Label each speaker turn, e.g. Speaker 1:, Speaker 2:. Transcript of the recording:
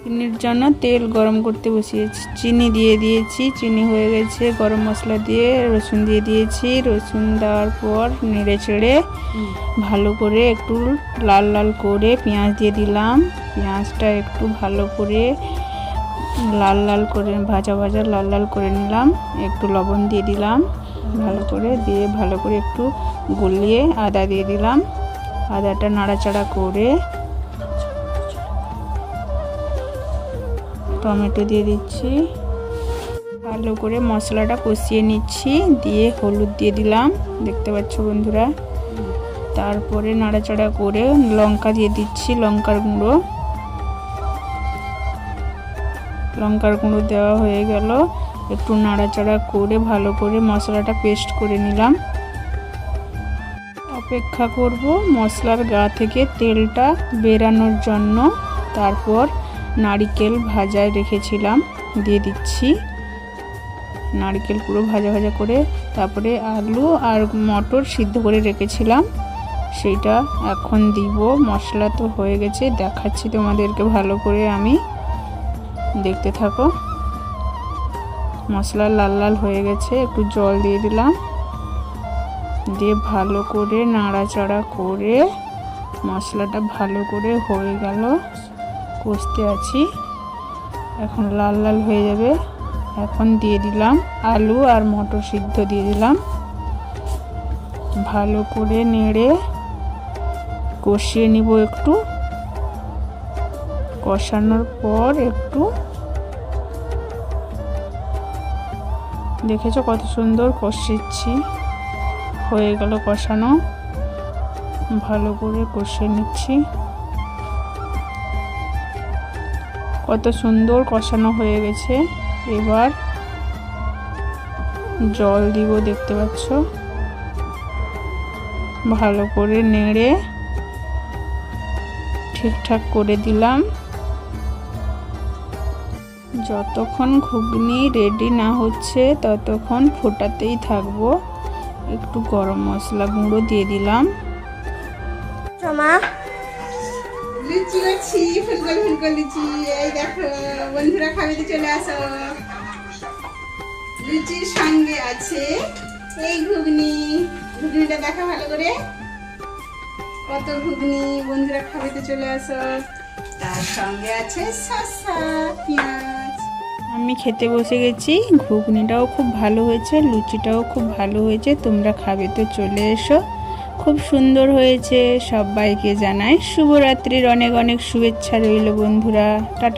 Speaker 1: চিনির জন্য তেল গরম করতে বসিয়েছি, চিনি দিয়ে দিয়েছি, চিনি হয়ে গেছে। গরম মশলা দিয়ে রসুন দিয়ে দিয়েছি, রসুন দেওয়ার পর নেড়ে চেড়ে ভালো করে একটু লাল লাল করে পেঁয়াজ দিয়ে দিলাম। পেঁয়াজটা একটু ভালো করে লাল লাল করে ভাজা লাল লাল করে নিলাম। একটু লবণ দিয়ে দিলাম, ভালো করে দিয়ে ভালো করে একটু গলিয়ে আদা দিয়ে দিলাম। আদাটা নাড়াচাড়া করে টমেটো দিয়ে দিচ্ছি, ভালো করে মশলাটা কষিয়ে নিচ্ছি। দিয়ে হলুদ দিয়ে দিলাম, দেখতে পাচ্ছ বন্ধুরা। তারপরে নাড়াচাড়া করে লঙ্কা দিয়ে দিচ্ছি, লঙ্কার গুঁড়ো দেওয়া হয়ে গেল। একটু নাড়াচাড়া করে ভালো করে মশলাটা পেস্ট করে নিলাম। অপেক্ষা করব মশলার গা থেকে তেলটা বেরানোর জন্য। তারপর নারকেল ভাজা রেখেছিলাম দিয়ে দিচ্ছি, নারকেল পুরো ভাজা ভাজা করে। তারপরে আলু আর মটর সিদ্ধ করে রেখেছিলাম, সেইটা এখন দিব। মশলা তো হয়ে গেছে, দেখাচ্ছি তোমাদেরকে ভালো করে, আমি দেখতে থাকো। মশলা লাল লাল হয়ে গেছে, একটু জল দিয়ে দিলাম, দিয়ে ভালো করে নাড়াচাড়া করে মশলাটা ভালো করে হয়ে গেল। কষতে আছি, এখন লাল লাল হয়ে যাবে। এখন দিয়ে দিলাম আলু আর মটর সিদ্ধ দিয়ে দিলাম, ভালো করে নেড়ে কষিয়ে নিব। একটু কষানোর পর একটু দেখেছো কত সুন্দর কষিয়েছি, হয়ে গেল কষানো। ভালো করে কষিয়ে নিচ্ছি, কত সুন্দর কষানো হয়ে গেছে। এবার জল দিব, দেখতে পাচ্ছ। ভালো করে নেড়ে ঠিকঠাক করে দিলাম। যতক্ষণ ঘুগনি রেডি না হচ্ছে ততক্ষণ ফোটাতেই থাকবো। একটু গরম মশলা গুঁড়ো দিয়ে দিলাম।
Speaker 2: লুচি করছি, ফুলকো লুচি। এই দেখো বন্ধুরা, খাবিতে চলে আসো। লুচির সঙ্গে আছে এই ঘুগনিটা দেখা ভালো করে, কত ঘুগনি। বন্ধুরা খাবিতে চলে আসো। তার সঙ্গে আছে শসা, পেঁয়াজ।
Speaker 1: আমি খেতে বসে গেছি। ঘুগনিটাও খুব ভালো হয়েছে, লুচিটাও খুব ভালো হয়েছে। তোমরা খাবে তো চলে এসো, খুব সুন্দর হয়েছে। সবাইকে জানাই শুভরাত্রির অনেক অনেক শুভেচ্ছা রইল বন্ধুরা। টাটা।